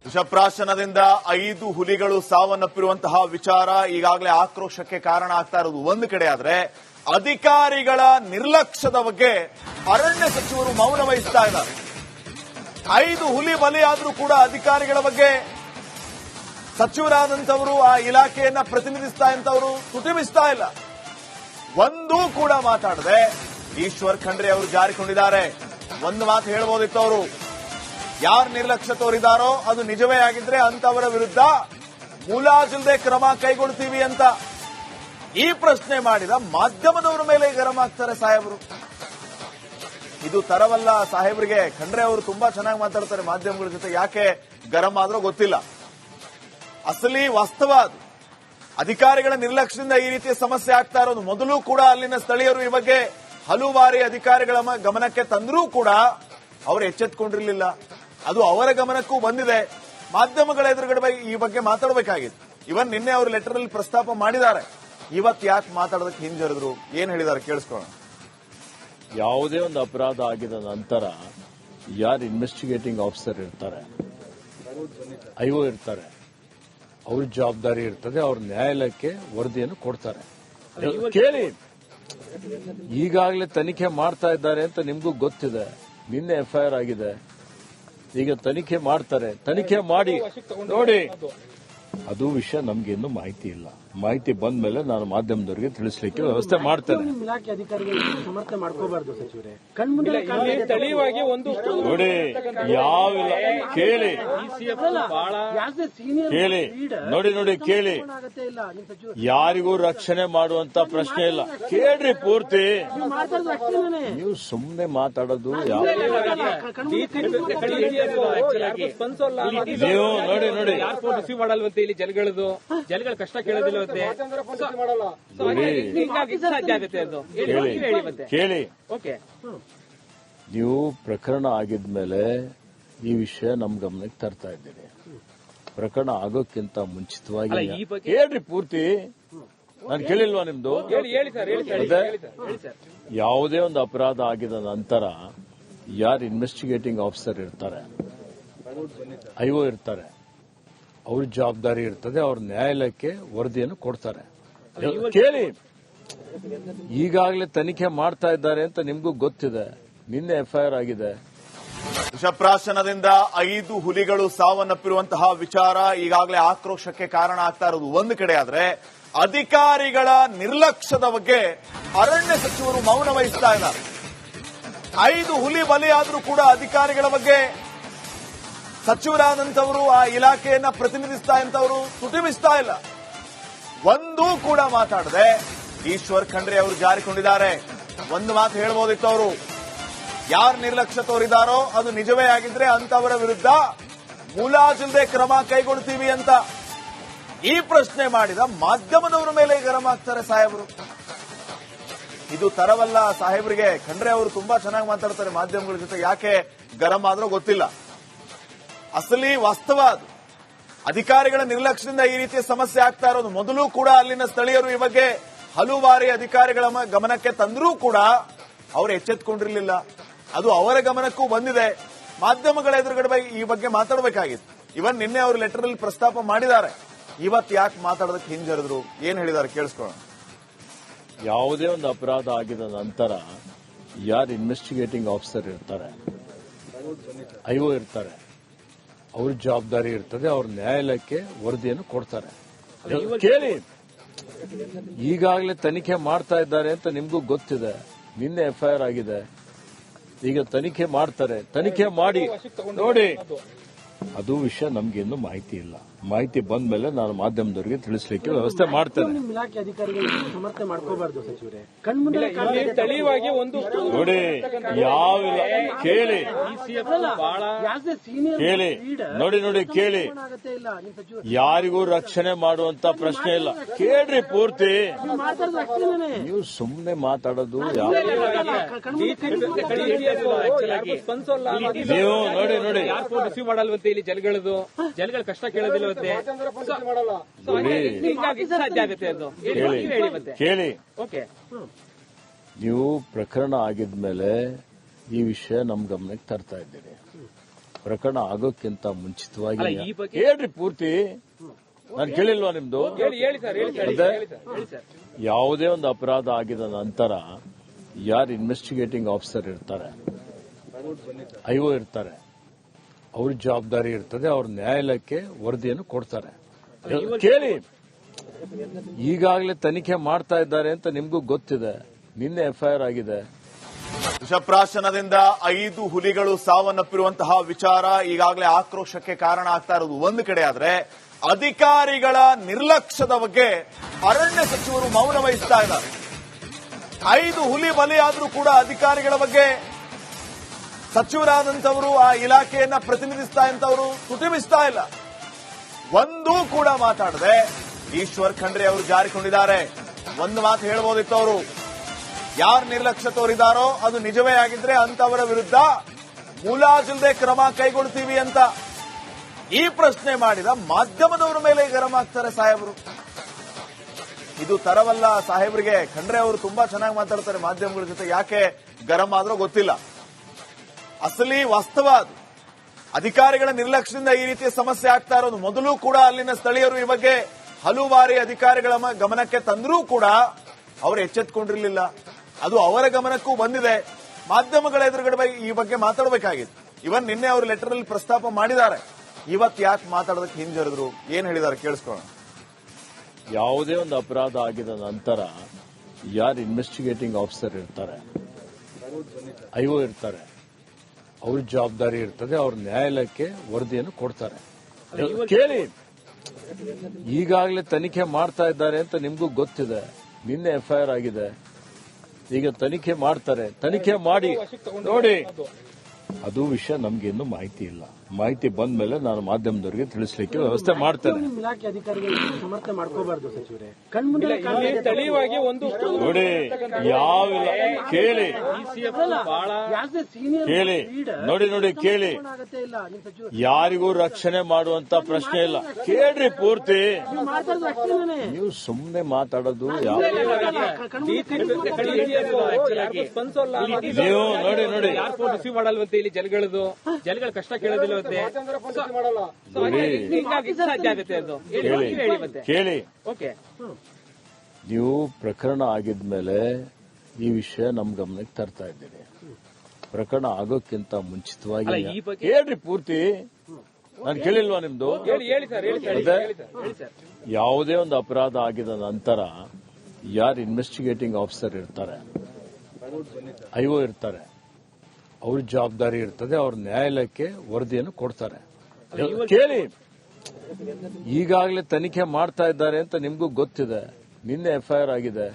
ವಿಷಪ್ರಾಶನದಿಂದ 5 ಹುಲಿಗಳು ಸಾವನ್ನಪ್ಪಿರುವಂತಹ ವಿಚಾರ ಈಗಾಗಲೇ ಆಕ್ರೋಶಕ್ಕೆ ಕಾರಣ ಆಗ್ತಾ ಇರೋದು ಒಂದು ಕಡೆ ಆದ್ರೆ, ಅಧಿಕಾರಿಗಳ ನಿರ್ಲಕ್ಷ್ಯದ ಬಗ್ಗೆ ಅರಣ್ಯ ಸಚಿವರು ಮೌನ ವಹಿಸ್ತಾ ಇದ್ದಾರೆ. 5 ಹುಲಿ ಬಲಿಯಾದ್ರೂ ಕೂಡ ಅಧಿಕಾರಿಗಳ ಬಗ್ಗೆ ಸಚಿವರಾದಂತವರು, ಆ ಇಲಾಖೆಯನ್ನ ಪ್ರತಿನಿಧಿಸ್ತಾ ಇಂತವರು ತುಟಿಬಿಸ್ತಾ ಇಲ್ಲ. ಒಂದೂ ಕೂಡ ಮಾತಾಡದೆ ಈಶ್ವರ್ ಖಂಡ್ರೆ ಅವರು ಜಾರಿಕೊಂಡಿದ್ದಾರೆ. ಒಂದು ಮಾತು ಹೇಳಬಹುದಿತ್ತು, ಅವರು ಯಾರು ನಿರ್ಲಕ್ಷ್ಯ ತೋರಿದಾರೋ ಅದು ನಿಜವೇ ಆಗಿದ್ರೆ ಅಂತವರ ವಿರುದ್ಧ ಮುಲಾಜಿಲ್ಲದೆ ಕ್ರಮ ಕೈಗೊಳ್ತೀವಿ ಅಂತ ಈ ಪ್ರಶ್ನೆ ಮಾಡಿದ ಮಾಧ್ಯಮದವರ ಮೇಲೆ ಗರಂ ಆಗ್ತಾರೆ ಸಾಹೇಬರು. ಇದು ತರವಲ್ಲ ಸಾಹೇಬರಿಗೆ. ಖಂಡ್ರೆ ಅವರು ತುಂಬಾ ಚೆನ್ನಾಗಿ ಮಾತಾಡ್ತಾರೆ ಮಾಧ್ಯಮಗಳ ಜೊತೆ, ಯಾಕೆ ಗರಂ ಆದ್ರೂ ಗೊತ್ತಿಲ್ಲ. ಅಸಲಿ ವಾಸ್ತವ ಅದು. ಅಧಿಕಾರಿಗಳ ನಿರ್ಲಕ್ಷ್ಯದಿಂದ ಈ ರೀತಿಯ ಸಮಸ್ಯೆ ಆಗ್ತಾ ಇರೋದು. ಮೊದಲು ಕೂಡ ಅಲ್ಲಿನ ಸ್ಥಳೀಯರು ಈ ಬಗ್ಗೆ ಹಲವು ಬಾರಿ ಅಧಿಕಾರಿಗಳ ಗಮನಕ್ಕೆ ತಂದರೂ ಕೂಡ ಅವರು ಎಚ್ಚೆತ್ತುಕೊಂಡಿರಲಿಲ್ಲ. ಅದು ಅವರ ಗಮನಕ್ಕೂ ಬಂದಿದೆ. ಮಾಧ್ಯಮಗಳ ಎದುರುಗಡೆ ಈ ಬಗ್ಗೆ ಮಾತಾಡಬೇಕಾಗಿತ್ತು. ಇವನ್ ನಿನ್ನೆ ಅವರು ಲೆಟರ್ ಅಲ್ಲಿ ಪ್ರಸ್ತಾಪ ಮಾಡಿದ್ದಾರೆ. ಇವತ್ತು ಯಾಕೆ ಮಾತಾಡೋದಕ್ಕೆ ಹಿಂಜರಿದ್ರು, ಏನ್ ಹೇಳಿದ್ದಾರೆ ಕೇಳಿಸ್ಕೊಳ್ಳೋಣ. ಯಾವುದೇ ಒಂದು ಅಪರಾಧ ಆಗಿದ ನಂತರ ಯಾರು ಇನ್ವೆಸ್ಟಿಗೇಟಿಂಗ್ ಆಫೀಸರ್ ಇರ್ತಾರೆ, ಐಒ ಇರ್ತಾರೆ, ಅವ್ರ ಜವಾಬ್ದಾರಿ ಇರ್ತದೆ. ಅವ್ರ ನ್ಯಾಯಾಲಯಕ್ಕೆ ವರದಿಯನ್ನು ಕೊಡ್ತಾರೆ. ಕೇಳಿ, ಈಗಾಗಲೇ ತನಿಖೆ ಮಾಡ್ತಾ ಇದ್ದಾರೆ ಅಂತ ನಿಮಗೂ ಗೊತ್ತಿದೆ. ನಿನ್ನೆ ಎಫ್ಐಆರ್ ಆಗಿದೆ. ಈಗ ತನಿಖೆ ಮಾಡ್ತಾರೆ. ತನಿಖೆ ಮಾಡಿ ನೋಡಿ. ಅದು ವಿಷಯ ನಮ್ಗೆ ಇನ್ನೂ ಮಾಹಿತಿ ಇಲ್ಲ. ಮಾಹಿತಿ ಬಂದ ಮೇಲೆ ನಾನು ಮಾಧ್ಯಮದವರಿಗೆ ತಿಳಿಸಲಿಕ್ಕೆ ವ್ಯವಸ್ಥೆ ಮಾಡ್ತೇನೆ. ಇಲಾಖೆ ಅಧಿಕಾರಿಗಳು ಸಮರ್ಥನೆ ಮಾಡ್ಕೋಬಾರ್ದು ಸಚಿವರೇ. ನೋಡಿ, ಯಾವ ಕೇಳಿ ಕೇಳಿ ನೋಡಿ ಕೇಳಿ, ಯಾರಿಗೂ ರಕ್ಷಣೆ ಮಾಡುವಂತ ಪ್ರಶ್ನೆ ಇಲ್ಲ. ಕೇಳ್ರಿ ಪೂರ್ತಿ. ನೀವು ಸುಮ್ಮನೆ ಮಾತಾಡೋದು ನೀವು ನೋಡಿ ರಿಸೀವ್ ಮಾಡಲ್ವಂತೆ. ಇಲ್ಲಿ ಜನಗಳ ಕಷ್ಟ ಕೇಳೋದಿಲ್ಲವಂತೆ. ಕೇಳಿ, ನೀವು ಪ್ರಕರಣ ಆಗಿದ್ಮೇಲೆ ಈ ವಿಷಯ ನಮ್ ಗಮನಕ್ಕೆ ತರ್ತಾ ಇದ್ದೀರಿ. ಪ್ರಕರಣ ಆಗೋಕ್ಕಿಂತ ಮುಂಚಿತವಾಗಿ ಹೇಳ್ರಿ ಪೂರ್ತಿ. ನಾನು ಕೇಳಿಲ್ವಾ ನಿಮ್ದು? ಯಾವುದೇ ಒಂದು ಅಪರಾಧ ಆಗಿದ ನಂತರ ಯಾರು ಇನ್ವೆಸ್ಟಿಗೇಟಿಂಗ್ ಆಫೀಸರ್ ಇರ್ತಾರೆ, ಐಒ ಇರ್ತಾರೆ, ಅವ್ರ ಜವಾಬ್ದಾರಿ ಇರ್ತದೆ. ಅವ್ರ ನ್ಯಾಯಾಲಯಕ್ಕೆ ವರದಿಯನ್ನು ಕೊಡ್ತಾರೆ. ಕೇಳಿ, ಈಗಾಗಲೇ ತನಿಖೆ ಮಾಡ್ತಾ ಇದ್ದಾರೆ ಅಂತ ನಿಮಗೂ ಗೊತ್ತಿದೆ. ನಿನ್ನೆ ಎಫ್ಐಆರ್ ಆಗಿದೆ. ವಿಷಪ್ರಾಶನದಿಂದ 5 ಹುಲಿಗಳು ಸಾವನ್ನಪ್ಪಿರುವಂತಹ ವಿಚಾರ ಈಗಾಗಲೇ ಆಕ್ರೋಶಕ್ಕೆ ಕಾರಣ ಆಗ್ತಾ ಇರೋದು ಒಂದು ಕಡೆ ಆದ್ರೆ, ಅಧಿಕಾರಿಗಳ ನಿರ್ಲಕ್ಷ್ಯದ ಬಗ್ಗೆ ಅರಣ್ಯ ಸಚಿವರು ಮೌನ ವಹಿಸ್ತಾ ಇದ್ದಾರೆ. 5 ಹುಲಿ ಬಲಿಯಾದ್ರೂ ಕೂಡ ಅಧಿಕಾರಿಗಳ ಬಗ್ಗೆ ಸಚಿವರಾದಂತವರು, ಆ ಇಲಾಖೆಯನ್ನ ಪ್ರತಿನಿಧಿಸ್ತಾ ಇಂತವರು ತುಟಿಬಿಸ್ತಾ ಇಲ್ಲ. ಒಂದೂ ಕೂಡ ಮಾತಾಡದೆ ಈಶ್ವರ್ ಖಂಡ್ರೆ ಅವರು ಜಾರಿಕೊಂಡಿದ್ದಾರೆ. ಒಂದು ಮಾತು ಹೇಳಬಹುದಿತ್ತು, ಅವರು ಯಾರು ನಿರ್ಲಕ್ಷ್ಯ ತೋರಿದಾರೋ ಅದು ನಿಜವೇ ಆಗಿದ್ರೆ ಅಂತವರ ವಿರುದ್ಧ ಮುಲಾಜಿಲ್ಲದೆ ಕ್ರಮ ಕೈಗೊಳ್ತೀವಿ ಅಂತ ಈ ಪ್ರಶ್ನೆ ಮಾಡಿದ ಮಾಧ್ಯಮದವರ ಮೇಲೆ ಗರಂ ಆಗ್ತಾರೆ ಸಾಹೇಬರು. ಇದು ತರವಲ್ಲ ಸಾಹೇಬರಿಗೆ. ಖಂಡ್ರೆ ಅವರು ತುಂಬಾ ಚೆನ್ನಾಗಿ ಮಾತಾಡ್ತಾರೆ ಮಾಧ್ಯಮಗಳ ಜೊತೆ, ಯಾಕೆ ಗರಂ ಆದ್ರೂ ಗೊತ್ತಿಲ್ಲ. ಅಸಲಿ ವಾಸ್ತವ ಅದು. ಅಧಿಕಾರಿಗಳ ನಿರ್ಲಕ್ಷ್ಯದಿಂದ ಈ ರೀತಿಯ ಸಮಸ್ಯೆ ಆಗ್ತಾ ಇರೋದು. ಮೊದಲು ಕೂಡ ಅಲ್ಲಿನ ಸ್ಥಳೀಯರು ಈ ಬಗ್ಗೆ ಹಲವು ಬಾರಿ ಅಧಿಕಾರಿಗಳ ಗಮನಕ್ಕೆ ತಂದರೂ ಕೂಡ ಅವರು ಎಚ್ಚೆತ್ತುಕೊಂಡಿರಲಿಲ್ಲ. ಅದು ಅವರ ಗಮನಕ್ಕೂ ಬಂದಿದೆ. ಮಾಧ್ಯಮಗಳ ಎದುರುಗಡೆ ಈ ಬಗ್ಗೆ ಮಾತಾಡಬೇಕಾಗಿತ್ತು. ಇವನ್ ನಿನ್ನೆ ಅವರು ಲೆಟರ್ ಅಲ್ಲಿ ಪ್ರಸ್ತಾಪ ಮಾಡಿದ್ದಾರೆ. ಇವತ್ತು ಯಾಕೆ ಮಾತಾಡೋದಕ್ಕೆ ಹಿಂಜರಿದ್ರು, ಏನ್ ಹೇಳಿದ್ದಾರೆ ಕೇಳಿಸ್ಕೊಳ್ಳೋಣ. ಯಾವುದೇ ಒಂದು ಅಪರಾಧ ಆಗಿದ ನಂತರ ಯಾರು ಇನ್ವೆಸ್ಟಿಗೇಟಿಂಗ್ ಆಫೀಸರ್ ಇರ್ತಾರೆ, ಐಒ ಇರ್ತಾರೆ, ಅವ್ರ ಜವಾಬ್ದಾರಿ ಇರ್ತದೆ. ಅವ್ರ ನ್ಯಾಯಾಲಯಕ್ಕೆ ವರದಿಯನ್ನು ಕೊಡ್ತಾರೆ. ಕೇಳಿ, ಈಗಾಗಲೇ ತನಿಖೆ ಮಾಡ್ತಾ ಇದ್ದಾರೆ ಅಂತ ನಿಮಗೂ ಗೊತ್ತಿದೆ. ನಿನ್ನೆ ಎಫ್ಐಆರ್ ಆಗಿದೆ. ಈಗ ತನಿಖೆ ಮಾಡ್ತಾರೆ. ತನಿಖೆ ಮಾಡಿ ನೋಡಿ. ಅದು ವಿಷಯ ನಮ್ಗೆ ಇನ್ನೂ ಮಾಹಿತಿ ಇಲ್ಲ. ಮಾಹಿತಿ ಬಂದ ಮೇಲೆ ನಾನು ಮಾಧ್ಯಮದವರಿಗೆ ತಿಳಿಸಲಿಕ್ಕೆ ವ್ಯವಸ್ಥೆ ಮಾಡ್ತೇನೆ. ಇಲಾಖೆ ಅಧಿಕಾರಿಗಳು ಸಮರ್ಥನೆ ಮಾಡ್ಕೋಬಾರ್ದು ಸಚಿವರೇ. ನೋಡಿ, ಯಾವ ಕೇಳಿ ಕೇಳಿ ನೋಡಿ ಕೇಳಿ, ಯಾರಿಗೂ ರಕ್ಷಣೆ ಮಾಡುವಂತ ಪ್ರಶ್ನೆ ಇಲ್ಲ. ಕೇಳ್ರಿ ಪೂರ್ತಿ. ನೀವು ಸುಮ್ಮನೆ ಮಾತಾಡೋದು ನೀವು ನೋಡಿ ರಿಸೀವ್ ಮಾಡಲ್ವಂತೆ. ಇಲ್ಲಿ ಜನಗಳ ಕಷ್ಟ ಕೇಳೋದಿಲ್ಲವಂತೆ. ಕೇಳಿ, ನೀವು ಪ್ರಕರಣ ಆಗಿದ್ಮೇಲೆ ಈ ವಿಷಯ ನಮ್ ಗಮನಕ್ಕೆ ತರ್ತಾ ಇದ್ದೀರಿ. ಪ್ರಕರಣ ಆಗೋಕ್ಕಿಂತ ಮುಂಚಿತವಾಗಿ ಅಲ್ಲ, ಈ ಬಗ್ಗೆ- ಹೇಳ್ರಿ ಪೂರ್ತಿ. ನಾನು ಕೇಳಿಲ್ವಾ ನಿಮ್ದು? ಹೇಳಿ ಸರ್ ಅದೇ ಯಾವುದೇ ಒಂದು ಅಪರಾಧ ಆಗಿದ ನಂತರ ಯಾರು ಇನ್ವೆಸ್ಟಿಗೇಟಿಂಗ್ ಆಫೀಸರ್ ಇರ್ತಾರೆ, ಐಒ ಇರ್ತಾರೆ, ಅವ್ರ ಜವಾಬ್ದಾರಿ ಇರ್ತದೆ. ಅವ್ರ ನ್ಯಾಯಾಲಯಕ್ಕೆ ವರದಿಯನ್ನು ಕೊಡ್ತಾರೆ. ಕೇಳಿ, ಈಗಾಗಲೇ ತನಿಖೆ ಮಾಡ್ತಾ ಇದ್ದಾರೆ ಅಂತ ನಿಮ್ಗೂ ಗೊತ್ತಿದೆ. ನಿನ್ನೆ ಎಫ್ಐಆರ್ ಆಗಿದೆ. ವಿಷಪ್ರಾಶನದಿಂದ 5 ಹುಲಿಗಳು ಸಾವನ್ನಪ್ಪಿರುವಂತಹ ವಿಚಾರ ಈಗಾಗಲೇ ಆಕ್ರೋಶಕ್ಕೆ ಕಾರಣ ಆಗ್ತಾ ಇರೋದು ಒಂದು ಕಡೆ ಆದ್ರೆ, ಅಧಿಕಾರಿಗಳ ನಿರ್ಲಕ್ಷ್ಯದ ಬಗ್ಗೆ ಅರಣ್ಯ ಸಚಿವರು ಮೌನ ವಹಿಸ್ತಾ ಇದ್ದಾರೆ. 5 ಹುಲಿ ಬಲಿಯಾದ್ರೂ ಕೂಡ ಅಧಿಕಾರಿಗಳ ಬಗ್ಗೆ ಸಚಿವರಾದಂತವರು, ಆ ಇಲಾಖೆಯನ್ನ ಪ್ರತಿನಿಧಿಸ್ತಾ ಇಂತವರು ತುಟಿಬಿಸ್ತಾ ಇಲ್ಲ. ಒಂದೂ ಕೂಡ ಮಾತಾಡದೆ ಈಶ್ವರ್ ಖಂಡ್ರೆ ಅವರು ಜಾರಿಕೊಂಡಿದ್ದಾರೆ. ಒಂದು ಮಾತು ಹೇಳಬಹುದಿತ್ತು ಅವರು, ಯಾರು ನಿರ್ಲಕ್ಷ್ಯ ತೋರಿದಾರೋ ಅದು ನಿಜವೇ ಆಗಿದ್ರೆ ಅಂತವರ ವಿರುದ್ಧ ಮುಲಾಜಿಲ್ಲದೆ ಕ್ರಮ ಕೈಗೊಳ್ತೀವಿ ಅಂತ. ಈ ಪ್ರಶ್ನೆ ಮಾಡಿದ ಮಾಧ್ಯಮದವರ ಮೇಲೆ ಗರಂ ಆಗ್ತಾರೆ ಸಾಹೇಬರು. ಇದು ತರವಲ್ಲ ಸಾಹೇಬರಿಗೆ. ಖಂಡ್ರೆ ಅವರು ತುಂಬಾ ಚೆನ್ನಾಗಿ ಮಾತಾಡ್ತಾರೆ ಮಾಧ್ಯಮಗಳ ಜೊತೆ. ಯಾಕೆ ಗರಂ ಆದ್ರೂ ಗೊತ್ತಿಲ್ಲ. ಅಸಲಿ ವಾಸ್ತವ ಅದು. ಅಧಿಕಾರಿಗಳ ನಿರ್ಲಕ್ಷ್ಯದಿಂದ ಈ ರೀತಿಯ ಸಮಸ್ಯೆ ಆಗ್ತಾ ಇರೋದು. ಮೊದಲು ಕೂಡ ಅಲ್ಲಿನ ಸ್ಥಳೀಯರು ಈ ಬಗ್ಗೆ ಹಲವು ಬಾರಿ ಅಧಿಕಾರಿಗಳ ಗಮನಕ್ಕೆ ತಂದರೂ ಕೂಡ ಅವರು ಎಚ್ಚೆತ್ತುಕೊಂಡಿರಲಿಲ್ಲ. ಅದು ಅವರ ಗಮನಕ್ಕೂ ಬಂದಿದೆ. ಮಾಧ್ಯಮಗಳ ಎದುರುಗಡೆ ಈ ಬಗ್ಗೆ ಮಾತಾಡಬೇಕಾಗಿತ್ತು. ಇವನ್ ನಿನ್ನೆ ಅವರು ಲೆಟರ್ ಅಲ್ಲಿ ಪ್ರಸ್ತಾಪ ಮಾಡಿದ್ದಾರೆ. ಇವತ್ತು ಯಾಕೆ ಮಾತಾಡೋದಕ್ಕೆ ಹಿಂಜರಿದ್ರು, ಏನ್ ಹೇಳಿದ್ದಾರೆ ಕೇಳಿಸ್ಕೊಳ್ಳೋಣ. ಯಾವುದೇ ಒಂದು ಅಪರಾಧ ಆಗಿದ ನಂತರ ಯಾರು ಇನ್ವೆಸ್ಟಿಗೇಟಿಂಗ್ ಆಫೀಸರ್ ಇರ್ತಾರೆ, ಐಒ ಇರ್ತಾರೆ, ಅವ್ರ ಜವಾಬ್ದಾರಿ ಇರ್ತದೆ. ಅವ್ರ ನ್ಯಾಯಾಲಯಕ್ಕೆ ವರದಿಯನ್ನು ಕೊಡ್ತಾರೆ. ಕೇಳಿ, ಈಗಾಗಲೇ ತನಿಖೆ ಮಾಡ್ತಾ ಇದ್ದಾರೆ ಅಂತ ನಿಮ್ಗೂ ಗೊತ್ತಿದೆ. ನಿನ್ನೆ ಎಫ್ಐಆರ್ ಆಗಿದೆ. ಈಗ ತನಿಖೆ ಮಾಡ್ತಾರೆ. ತನಿಖೆ ಮಾಡಿ ನೋಡಿ. ಅದು ವಿಷಯ ನಮ್ಗೆ ಇನ್ನೂ ಮಾಹಿತಿ ಇಲ್ಲ. ಮಾಹಿತಿ ಬಂದ ಮೇಲೆ ನಾನು ಮಾಧ್ಯಮದವರಿಗೆ ತಿಳಿಸಲಿಕ್ಕೆ ವ್ಯವಸ್ಥೆ ಮಾಡ್ತೇನೆ. ನಿಮ್ಮ ಇಲಾಖೆ ಅಧಿಕಾರಿಗಳು ಸಮರ್ಥನೆ ಮಾಡ್ಕೋಬಾರ್ದು ಸಚಿವರೇ. ಕಣ್ಮುಂದೆ ಸ್ಥಳೀಯವಾಗಿ ಒಂದು ನೋಡಿ, ಯಾವ ಕೇಳಿ ಕೇಳಿ ನೋಡಿ ಕೇಳಿ, ಯಾರಿಗೂ ರಕ್ಷಣೆ ಮಾಡುವಂತ ಪ್ರಶ್ನೆ ಇಲ್ಲ. ಕೇಳ್ರಿ ಪೂರ್ತಿ. ನೀವು ಸುಮ್ಮನೆ ಮಾತಾಡೋದು ಯಾವ ನೀವು ನೋಡಿ ಯಾರು ಫೋನ್ ರಿಸೀವ್ ಮಾಡಲ್ವಂತೆ ಇಲ್ಲಿ ಜನಗಳ ಕಷ್ಟ ಕೇಳೋದಿಲ್ಲವಂತೆ. ಹಿಂಗಾಗಿ ಸಾಧ್ಯ ಆಗುತ್ತೆ ಅದು. ಹೇಳಿ ಮತ್ತೆ. ಕೇಳಿ, ಓಕೆ. ನೀವು ಪ್ರಕರಣ ಆಗಿದ್ಮೇಲೆ ಈ ವಿಷಯ ನಮ್ ಗಮನಕ್ಕೆ ತರ್ತಾ ಇದ್ದೀರಿ. ಪ್ರಕರಣ ಆಗೋಕ್ಕಿಂತ ಮುಂಚಿತವಾಗಿ ಅಲ್ಲ, ಈ ಬಗ್ಗೆ- ಹೇಳ್ರಿ ಪೂರ್ತಿ. ನಾನು ಕೇಳಿಲ್ವಾ ನಿಮ್ದು? ಹೇಳಿ ಸರ್ ಯಾವುದೇ ಒಂದು ಅಪರಾಧ ಆಗಿದ ನಂತರ ಯಾರು ಇನ್ವೆಸ್ಟಿಗೇಟಿಂಗ್ ಆಫೀಸರ್ ಇರ್ತಾರೆ, ಐಒ ಇರ್ತಾರೆ, ಅವ್ರ ಜವಾಬ್ದಾರಿ ಇರ್ತದೆ. ಅವ್ರ ನ್ಯಾಯಾಲಯಕ್ಕೆ ವರದಿಯನ್ನು ಕೊಡ್ತಾರೆ. ಕೇಳಿ, ಈಗಾಗಲೇ ತನಿಖೆ ಮಾಡ್ತಾ ಇದ್ದಾರೆ ಅಂತ ನಿಮ್ಗೂ ಗೊತ್ತಿದೆ. ನಿನ್ನೆ ಎಫ್ಐಆರ್ ಆಗಿದೆ.